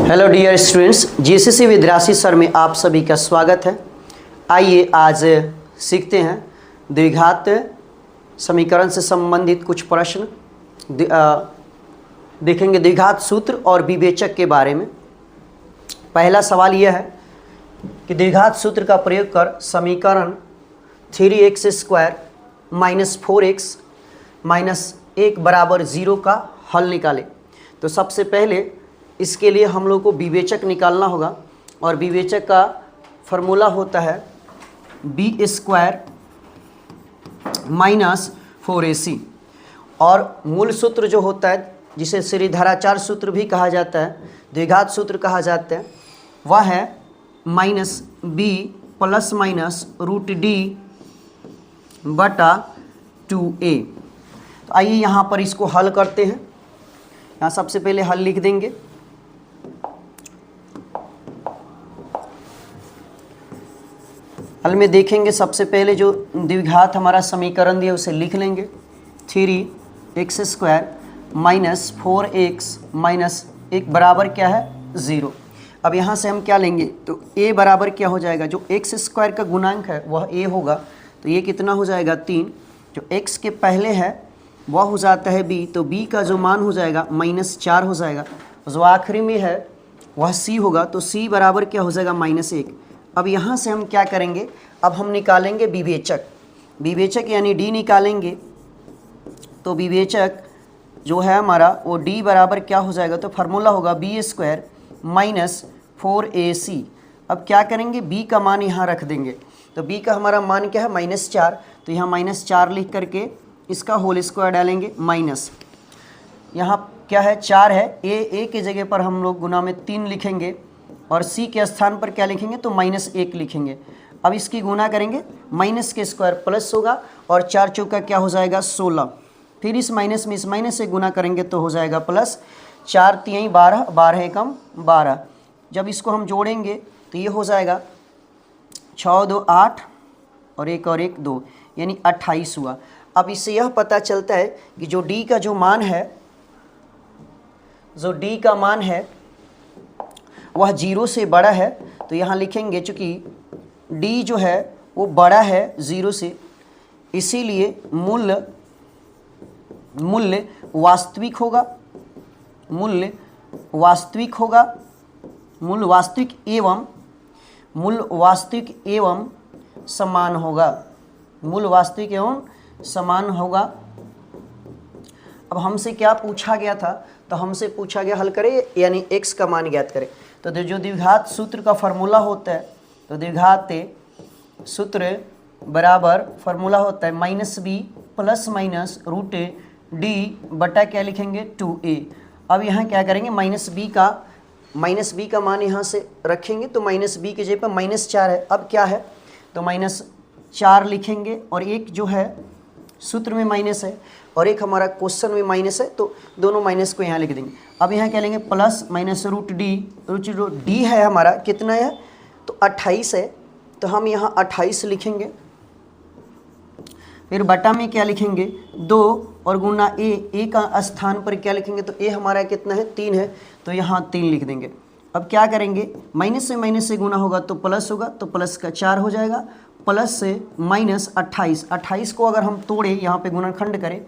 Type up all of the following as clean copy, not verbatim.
Hello dear students, GCC विद्यार्थी sir में आप सभी का स्वागत है। आइए आज सीखते हैं द्विघात समीकरण से संबंधित कुछ प्रश्न देखेंगे, द्विघात सूत्र और विवेचक के बारे में। पहला सवाल यह है कि द्विघात सूत्र का प्रयोग कर समीकरण 3x² - 4x - 1 = 0 का हल निकालें। तो सबसे पहले इसके लिए हम लोग को विवेचक निकालना होगा और विवेचक का फॉर्मूला होता है b² - 4ac और मूल सूत्र जो होता है जिसे श्रीधराचार्य सूत्र भी कहा जाता है, द्विघात सूत्र कहा जाता है, वह है -b ± √d/2a। तो आइए यहाँ पर इसको हल करते हैं। यहाँ सबसे पहले हल लिख देंगे। हल में देखेंगे सबसे पहले जो द्विघात हमारा समीकरण दिया उसे लिख लेंगे। 3x² - 4x - 1 बराबर क्या है 0। अब यहाँ से हम क्या लेंगे तो a बराबर क्या हो जाएगा, जो x² का गुणांक है वह a होगा, तो ये कितना हो जाएगा 3। जो x के पहले है वह हो जाता है b, तो b का जो मान हो जाएगा -4 हो जाएगा। जो आखिरी में है वह c होगा, तो c बराबर क्या हो जाएगा -1। अब यहाँ से हम क्या करेंगे, अब हम निकालेंगे विवेचक। विवेचक यानी d निकालेंगे, तो विवेचक जो है हमारा वो d बराबर क्या हो जाएगा, तो फार्मूला होगा b² - 4ac। अब क्या करेंगे, b का मान यहाँ रख देंगे, तो b का हमारा मान क्या है -4, तो यहाँ -4 लिख करके इसका होल स्क्वायर डालेंगे माइनस। यहाँ क्या है 4 है, a की जगह पर हम लोग गुना में 3 लिखेंगे और c के स्थान पर क्या लिखेंगे तो -1 लिखेंगे। अब इसकी गुना करेंगे, माइनस के स्क्वायर प्लस होगा और 4 चौका क्या हो जाएगा 16। फिर इस माइनस में इस माइनस से गुना करेंगे तो हो जाएगा प्लस। 4 × 3 = 12, 12 एकम 12। जब इसको हम जोड़ेंगे तो ये हो जाएगा 6 × 2 = 8 और 1 और 1 2, यानी 28 हुआ। अब इससे यह पता चलता है कि जो d का जो मान है, जो d का मान है वह 0 से बड़ा है, तो यहाँ लिखेंगे चूँकि d जो है वो बड़ा है 0 से, इसीलिए मूल्य वास्तविक होगा, मूल्य वास्तविक एवं समान होगा, मूल वास्तविक एवं समान होगा। अब हमसे क्या पूछा गया था, तो हमसे पूछा गया हल करें यानी x का मान ज्ञात करें। तो जो द्विघात सूत्र का फॉर्मूला होता है, तो द्विघात सूत्र बराबर फार्मूला होता है -b ± √d/ क्या लिखेंगे 2a। अब यहाँ क्या करेंगे, -b का मान यहाँ से रखेंगे, तो -b की जगह पर -4 है। अब क्या है तो -4 लिखेंगे और एक जो है सूत्र में माइनस है और एक हमारा क्वेश्चन में माइनस है, तो दोनों माइनस को यहाँ लिख देंगे। अब यहाँ क्या लेंगे प्लस -√d है हमारा कितना है तो 28 है, तो हम यहाँ 28 लिखेंगे। फिर बटा में क्या लिखेंगे 2 और गुना a का स्थान पर क्या लिखेंगे, तो a हमारा कितना है 3 है, तो यहाँ 3 लिख देंगे। अब क्या करेंगे, माइनस से गुना होगा तो प्लस होगा, तो प्लस का 4 हो जाएगा, प्लस से -28। 28 को अगर हम तोड़े यहाँ पे गुणनखंड करें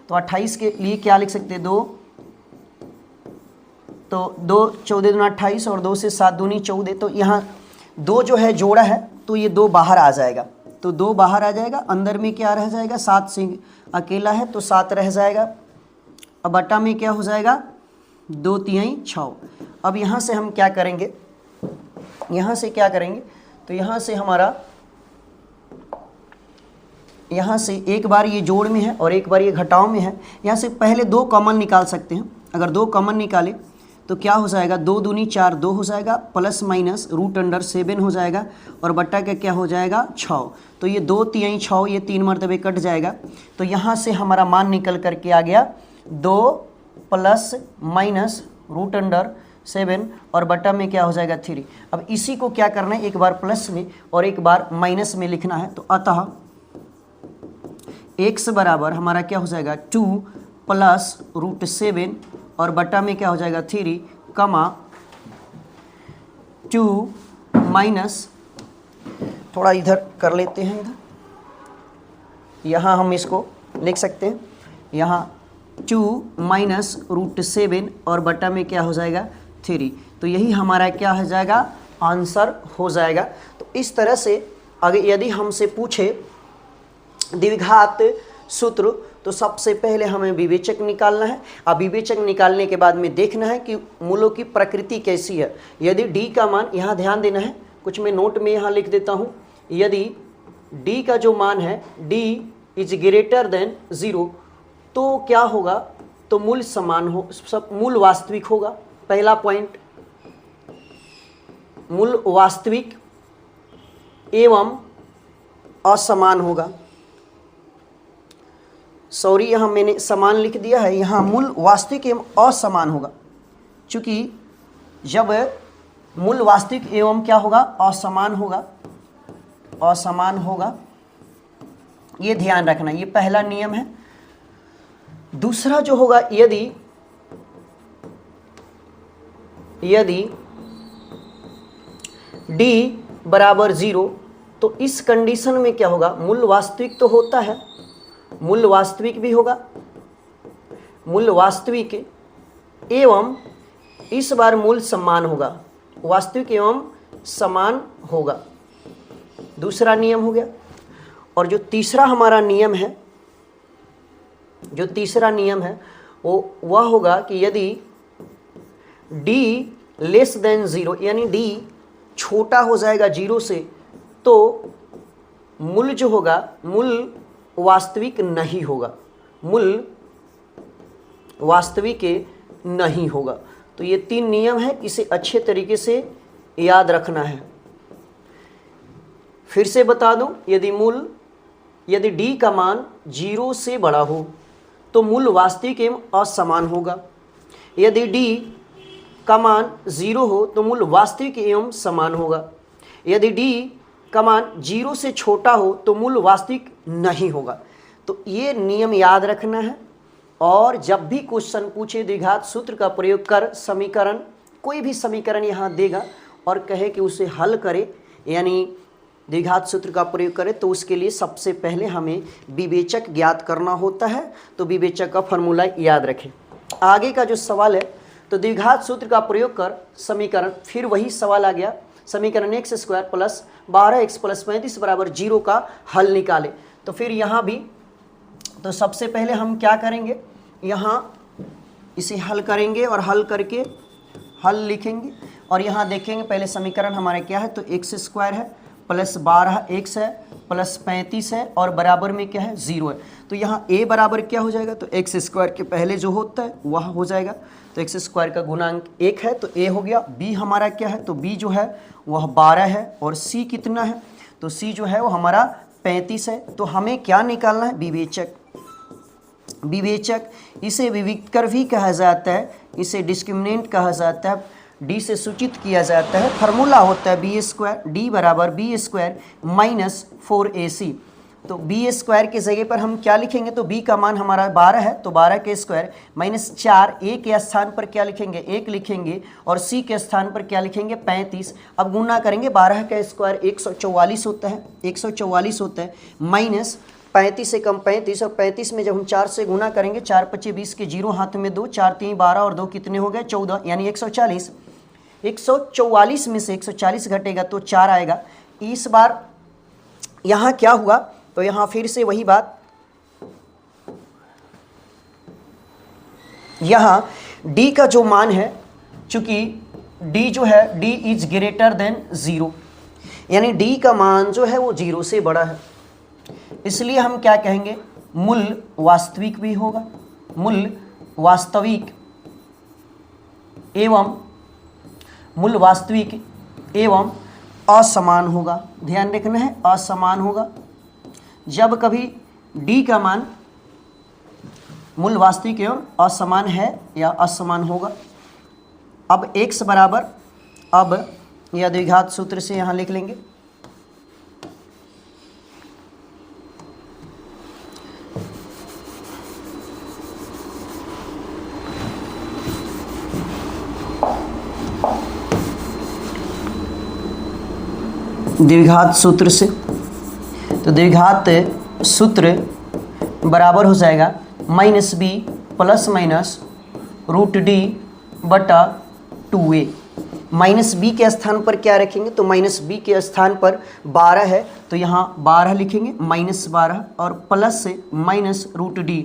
तो 28 के लिए क्या लिख सकते हैं 2, तो 2 14 दूना 28 और 2 से 7 दूनी 14, तो यहाँ 2 जो है जोड़ा है तो ये 2 बाहर आ जाएगा, तो 2 बाहर आ जाएगा, अंदर में क्या रह जाएगा 7 से अकेला है तो 7 रह जाएगा। अब बटा में क्या हो जाएगा 2 × 3 = 6। अब यहाँ से हम क्या करेंगे, यहाँ से क्या करेंगे, तो यहाँ से हमारा यहाँ से एक बार ये जोड़ में है और एक बार ये घटाव में है। यहाँ से पहले 2 कॉमन निकाल सकते हैं। अगर 2 कॉमन निकाले तो क्या हो जाएगा 2 दूनी 4 2 हो जाएगा, प्लस माइनस √7 हो जाएगा और बट्टा का क्या हो जाएगा 6। तो ये 2 × 3 = 6, ये 3 मरतबे कट जाएगा, तो यहाँ से हमारा मान निकल करके आ गया 2 ± √7 और बट्टा में क्या हो जाएगा 3। अब इसी को क्या करना है, एक बार प्लस में और एक बार माइनस में लिखना है। तो अतः x बराबर हमारा क्या हो जाएगा 2 + √7 और बट्टा में क्या हो जाएगा 3, 2 माइनस, थोड़ा इधर कर लेते हैं, इधर यहाँ हम इसको लिख सकते हैं, यहाँ 2 माइनस √7 और बटा में क्या हो जाएगा 3। तो यही हमारा क्या हो जाएगा आंसर हो जाएगा। तो इस तरह से अगर यदि हमसे पूछे द्विघात सूत्र तो सबसे पहले हमें विवेचक निकालना है। अब विवेचक निकालने के बाद में देखना है कि मूलों की प्रकृति कैसी है। यदि d का मान, यहाँ ध्यान देना है, कुछ मैं नोट में यहाँ लिख देता हूँ, यदि d का जो मान है d इज ग्रेटर देन 0 तो क्या होगा, तो मूल समान हो, सब मूल वास्तविक होगा। पहला पॉइंट, मूल वास्तविक एवं असमान होगा। सॉरी, यहाँ मैंने समान लिख दिया है, यहाँ मूल वास्तविक एवं असमान होगा। चूंकि जब मूल वास्तविक एवं क्या होगा, असमान होगा, असमान होगा, ये ध्यान रखना, ये पहला नियम है। दूसरा जो होगा, यदि d बराबर 0 तो इस कंडीशन में क्या होगा, मूल वास्तविक तो होता है, मूल वास्तविक भी होगा, मूल वास्तविक एवं इस बार मूल समान होगा, वास्तविक एवं समान होगा। दूसरा नियम हो गया। और जो तीसरा हमारा नियम है, जो तीसरा नियम है वो वह होगा कि यदि d लेस देन 0 यानी d छोटा हो जाएगा 0 से तो मूल जो होगा, मूल वास्तविक नहीं होगा, मूल वास्तविक नहीं होगा। तो ये 3 नियम है, इसे अच्छे तरीके से याद रखना है। फिर से बता दूं, यदि d का मान 0 से बड़ा हो तो मूल वास्तविक एवं असमान होगा। यदि d का मान 0 हो तो मूल वास्तविक एवं समान होगा। यदि d का मान 0 से छोटा हो तो मूल वास्तविक नहीं होगा। तो ये नियम याद रखना है। और जब भी क्वेश्चन पूछे द्विघात सूत्र का प्रयोग कर समीकरण, कोई भी समीकरण यहाँ देगा और कहे कि उसे हल करे, यानी द्विघात सूत्र का प्रयोग करें, तो उसके लिए सबसे पहले हमें विवेचक ज्ञात करना होता है। तो विवेचक का फॉर्मूला याद रखें। आगे का जो सवाल है, तो द्विघात सूत्र का प्रयोग कर समीकरण, फिर वही सवाल आ गया, समीकरण x² + 12x + 35 बराबर 0 का हल निकाले। तो फिर यहाँ भी, तो सबसे पहले हम क्या करेंगे, यहाँ इसे हल करेंगे और हल करके हल लिखेंगे और यहाँ देखेंगे पहले समीकरण हमारा क्या है, तो x² है प्लस 12x है प्लस 35 है और बराबर में क्या है 0 है। तो यहाँ a बराबर क्या हो जाएगा, तो x² के पहले जो होता है वह हो जाएगा, तो x² का गुणांक 1 है तो a हो गया। b हमारा क्या है, तो b जो है वह 12 है और c कितना है, तो c जो है वो हमारा 35 है। तो हमें क्या निकालना है, विवेचक। विवेचक इसे विविक्तर भी कहा जाता है, इसे डिस्क्रिमिनेंट कहा जाता है, d से सूचित किया जाता है। फार्मूला होता है b² d बराबर b² माइनस 4ac। तो b² की जगह पर हम क्या लिखेंगे, तो b का मान हमारा 12 है तो 12 के स्क्वायर माइनस 4, a के स्थान पर क्या लिखेंगे 1 लिखेंगे और c के स्थान पर क्या लिखेंगे 35। अब गुना करेंगे, 12 का स्क्वायर 144 होता है, 144 होता है माइनस 35 से कम 35 और 35 में जब हम 4 से गुना करेंगे, 4 × 25 के 0 हाथ में 2, 4 × 3 12 और 2 कितने हो गए 14, यानी 140। 144 में से 140 घटेगा तो 4 आएगा। इस बार यहाँ क्या हुआ, तो यहाँ फिर से वही बात, यहाँ d का जो मान है, चूंकि d जो है d इज ग्रेटर देन 0, यानी d का मान जो है वो 0 से बड़ा है, इसलिए हम क्या कहेंगे, मूल वास्तविक भी होगा, मूल वास्तविक एवं मूल वास्तविक एवं असमान होगा। ध्यान रखना है, असमान होगा। जब कभी d का मान मूल वास्तविक एवं असमान है या असमान होगा। अब x बराबर, अब यह द्विघात सूत्र से यहाँ लिख लेंगे, द्विघात सूत्र से। तो द्विघात सूत्र बराबर हो जाएगा minus B plus minus root D बटा 2a। माइनस बी के स्थान पर क्या रखेंगे, तो माइनस बी के स्थान पर 12 है तो यहाँ 12 लिखेंगे माइनस 12 और प्लस से माइनस रूट डी।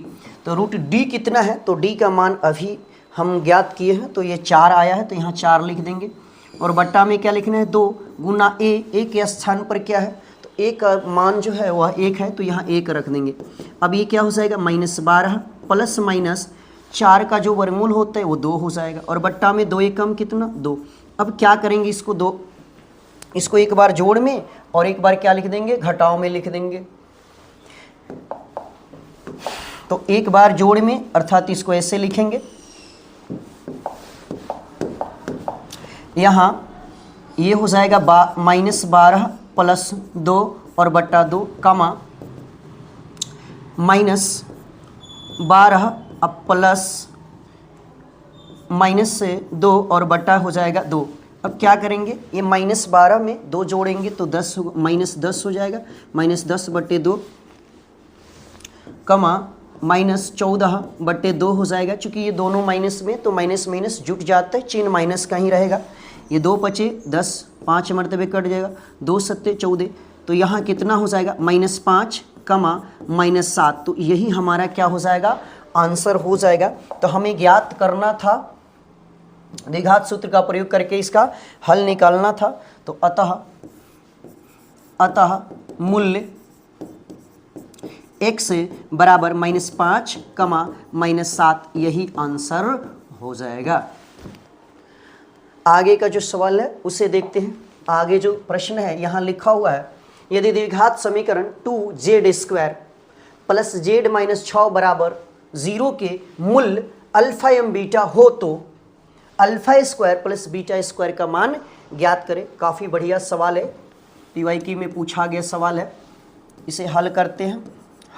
तो रूट डी कितना है, तो डी का मान अभी हम ज्ञात किए हैं तो ये 4 आया है तो यहाँ 4 लिख देंगे और बट्टा में क्या लिखना है 2 गुना ए के स्थान पर क्या है, तो ए का मान जो है वह 1 है तो यहाँ 1 रख देंगे। अब ये क्या हो जाएगा माइनस 12 प्लस माइनस 4 का जो वर्गमूल होता है वो 2 हो जाएगा और बट्टा में 2 एकम कितना 2। अब क्या करेंगे इसको एक बार जोड़ में और एक बार क्या लिख देंगे घटाव में लिख देंगे। तो एक बार जोड़ में अर्थात इसको ऐसे लिखेंगे, यहाँ ये हो जाएगा माइनस 12 प्लस 2 और बट्टा 2 कमा माइनस 12 अब प्लस माइनस से 2 और बट्टा हो जाएगा 2। अब क्या करेंगे ये माइनस 12 में 2 जोड़ेंगे तो 10 माइनस 10 हो जाएगा, माइनस 10 बट्टे 2 कमा माइनस 14 बट्टे 2 हो जाएगा। चूँकि ये दोनों माइनस में तो माइनस माइनस जुट जाता है, चिन्ह माइनस का ही रहेगा। ये 2 बचे 10 5 मरतबे कट जाएगा, 2 सत्ते 14 तो यहाँ कितना हो जाएगा माइनस 5 कमा माइनस 7। तो यही हमारा क्या हो जाएगा आंसर हो जाएगा। तो हमें ज्ञात करना था द्विघात सूत्र का प्रयोग करके इसका हल निकालना था। तो अतः मूल्य x बराबर -5 कमा -7 यही आंसर हो जाएगा। आगे का जो सवाल है उसे देखते हैं। आगे जो प्रश्न है यहाँ लिखा हुआ है यदि द्विघात समीकरण 2z² प्लस z - 6 बराबर 0 के मूल्य अल्फा एवं बीटा हो तो alpha square plus beta square का मान ज्ञात करें। काफ़ी बढ़िया सवाल है, PYQ में पूछा गया सवाल है। इसे हल करते हैं।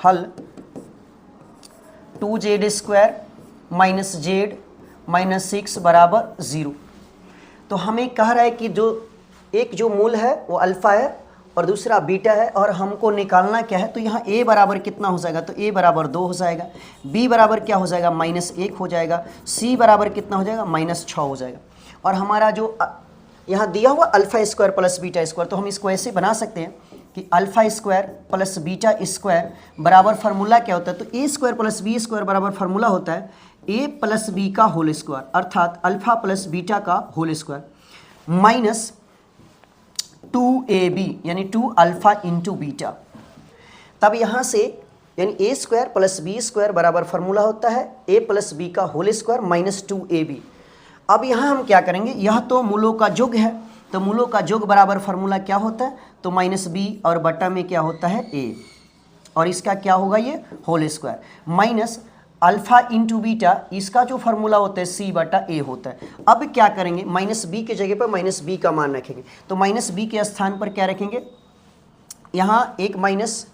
हल 2z² माइनस z माइनस 6 बराबर 0। तो हमें कह रहा है कि जो एक जो मूल है वो अल्फ़ा है और दूसरा बीटा है और हमको निकालना क्या है, तो यहाँ a बराबर कितना हो जाएगा, तो a बराबर 2 हो जाएगा, b बराबर क्या हो जाएगा -1 हो जाएगा, c बराबर कितना हो जाएगा -6 हो जाएगा। और हमारा जो यहाँ दिया हुआ alpha square plus beta square, तो हम इसको ऐसे बना सकते हैं कि alpha square plus beta square बराबर फार्मूला क्या होता है, तो a square plus b square बराबर फार्मूला होता है a प्लस b का होल स्क्वायर अर्थात अल्फ़ा प्लस बीटा का होल स्क्वायर माइनस 2ab यानी 2 अल्फ़ा इंटू बीटा। तब यहाँ से यानी a square plus b square बराबर फार्मूला होता है a प्लस b का होल स्क्वायर माइनस 2ab। अब यहाँ हम क्या करेंगे, यह तो मूलों का योग है तो मूलों का योग बराबर फार्मूला क्या होता है, तो -b और बटा में क्या होता है a और इसका क्या होगा ये whole square minus alpha into beta, इसका जो फार्मूला होता है c बटा a होता है। अब क्या करेंगे -b के जगह पर -b का मान रखेंगे, तो -b के स्थान पर क्या रखेंगे, यहाँ एक माइनस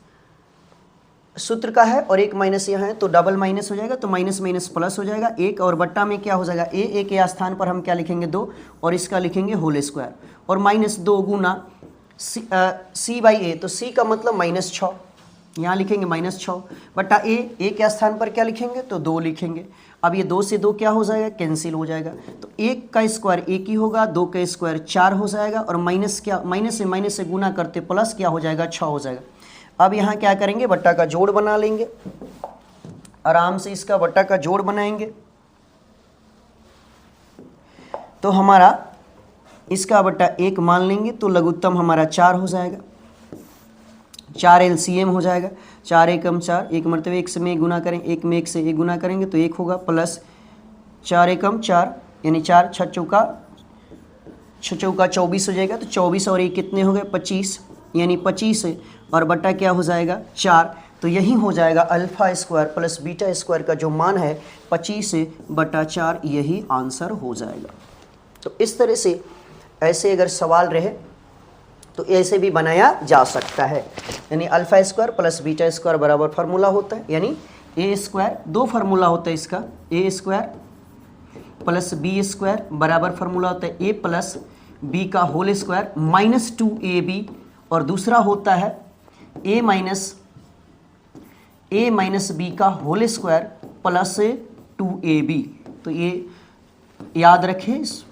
सूत्र का है और एक माइनस यहाँ है तो डबल माइनस हो जाएगा, तो माइनस माइनस प्लस हो जाएगा 1 और बट्टा में क्या हो जाएगा a के स्थान पर हम क्या लिखेंगे 2 और इसका लिखेंगे होल स्क्वायर और -2 गुना c बाई a, तो c का मतलब -6 यहाँ लिखेंगे -6 बट्टा a के स्थान पर क्या लिखेंगे तो 2 लिखेंगे। अब ये 2 से 2 क्या हो जाएगा कैंसिल हो जाएगा, तो 1 का स्क्वायर 1 ही होगा, 2 का स्क्वायर 4 हो जाएगा और माइनस से गुना करते प्लस क्या हो जाएगा 6 हो जाएगा। अब यहाँ क्या करेंगे बट्टा का जोड़ बना लेंगे, आराम से इसका बट्टा का जोड़ बनाएंगे तो हमारा इसका बट्टा 1 मान लेंगे तो लघुत्तम हमारा 4 हो जाएगा, 4 LCM हो जाएगा, 4 एकम 4 एक मरतबे 1 से में गुना करें, 1 में 1 से 1 गुना करेंगे तो 1 होगा प्लस 4 एकम 4 यानी 4 6 चौका 24 हो जाएगा, तो 24 और 1 कितने हो गए 25 यानी 25 और बट्टा क्या हो जाएगा 4। तो यही हो जाएगा alpha square plus beta square का जो मान है 25 बटा 4 यही आंसर हो जाएगा। तो इस तरह से ऐसे अगर सवाल रहे तो ऐसे भी बनाया जा सकता है, यानी alpha square plus beta square बराबर फार्मूला होता है, यानी ए स्क्वायर 2 फार्मूला होता है इसका, ए स्क्वायर प्लस बी स्क्वायर बराबर फार्मूला होता है ए प्लस बी का होल स्क्वायर -2ab और दूसरा होता है a माइनस बी का होल स्क्वायर प्लस 2ab। तो ये याद रखें, इस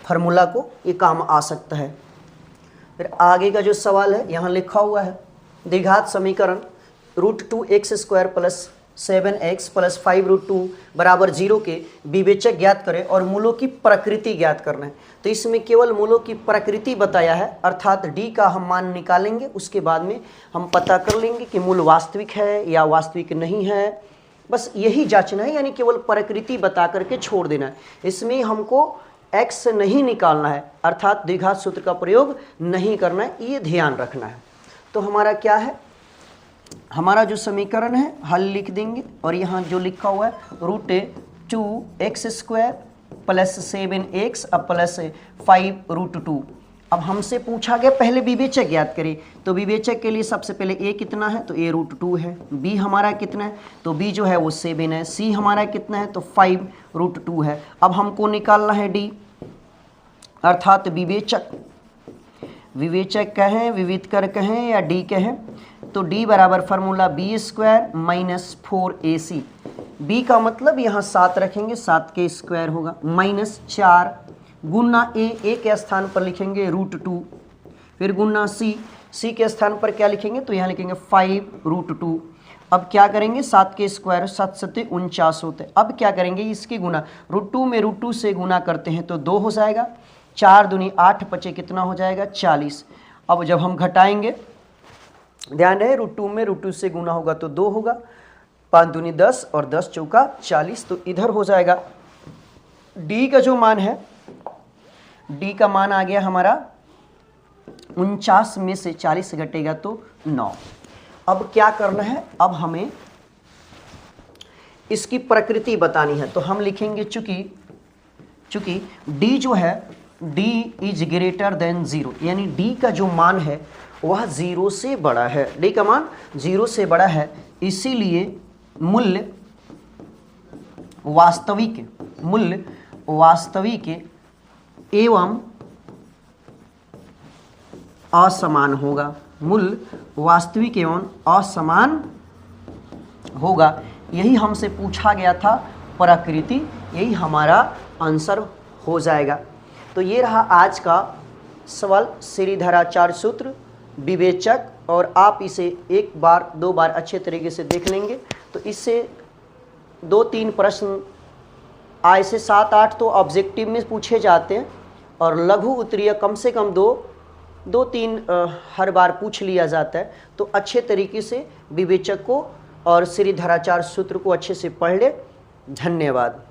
फार्मूला को, ये काम आ सकता है। फिर आगे का जो सवाल है यहाँ लिखा हुआ है, द्विघात समीकरण √2x² प्लस 7x प्लस 5√2 बराबर 0 के विवेचक ज्ञात करें और मूलों की प्रकृति ज्ञात करना है। तो इसमें केवल मूलों की प्रकृति बताया है, अर्थात d का हम मान निकालेंगे, उसके बाद में हम पता कर लेंगे कि मूल वास्तविक है या वास्तविक नहीं है। बस यही जांचना है, यानी केवल प्रकृति बता करके छोड़ देना है। इसमें हमको x नहीं निकालना है, अर्थात द्विघात सूत्र का प्रयोग नहीं करना है, ये ध्यान रखना है। तो हमारा क्या है, हमारा जो समीकरण है हल लिख देंगे और यहाँ जो लिखा हुआ है √2x² प्लस 7x प्लस 5√2। अब हमसे पूछा गया पहले विवेचक ज्ञात करें, तो विवेचक के लिए सबसे पहले a कितना है, तो a √2 है। b हमारा कितना है, तो b जो है वो 7 है। c हमारा कितना है, तो 5√2 है। अब हमको निकालना है d, अर्थात विवेचक कहें, विविधकर कहें या d कहें, तो d बराबर formula b² minus 4ac। b का मतलब यहाँ 7 रखेंगे, 7 के स्क्वायर होगा, माइनस 4 गुना a के स्थान पर लिखेंगे √2, फिर गुना c के स्थान पर क्या लिखेंगे, तो यहाँ लिखेंगे 5√2। अब क्या करेंगे, 7 के स्क्वायर 7 7 49 होते हैं। अब क्या करेंगे, इसकी गुना √2 में √2 से गुना करते हैं तो 2 हो जाएगा, 4 दूनी 8 पचे कितना हो जाएगा, 40। अब जब हम घटाएंगे, ध्यान रहे √2 में √2 से गुना होगा तो 2 होगा, 5 दूनी 10 और 10 चौका 40, तो इधर हो जाएगा। d का जो मान है, d का मान आ गया हमारा 49 में से 40 घटेगा तो 9। अब क्या करना है, अब हमें इसकी प्रकृति बतानी है। तो हम लिखेंगे चूंकि d जो है, d इज ग्रेटर देन 0, यानी d का जो मान है वह 0 से बड़ा है, d का मान 0 से बड़ा है, इसीलिए मूल्य वास्तविक एवं असमान होगा, मूल्य वास्तविक एवं असमान होगा। यही हमसे पूछा गया था प्रकृति, यही हमारा आंसर हो जाएगा। तो ये रहा आज का सवाल, श्रीधराचार्य सूत्र, विवेचक, और आप इसे एक बार 2 बार अच्छे तरीके से देख लेंगे तो इससे 2-3 प्रश्न आए से 7-8 तो ऑब्जेक्टिव में पूछे जाते हैं और लघु उत्तरीय कम से कम 2-3 हर बार पूछ लिया जाता है। तो अच्छे तरीके से विवेचक को और श्रीधराचार्य सूत्र को अच्छे से पढ़ ले। धन्यवाद।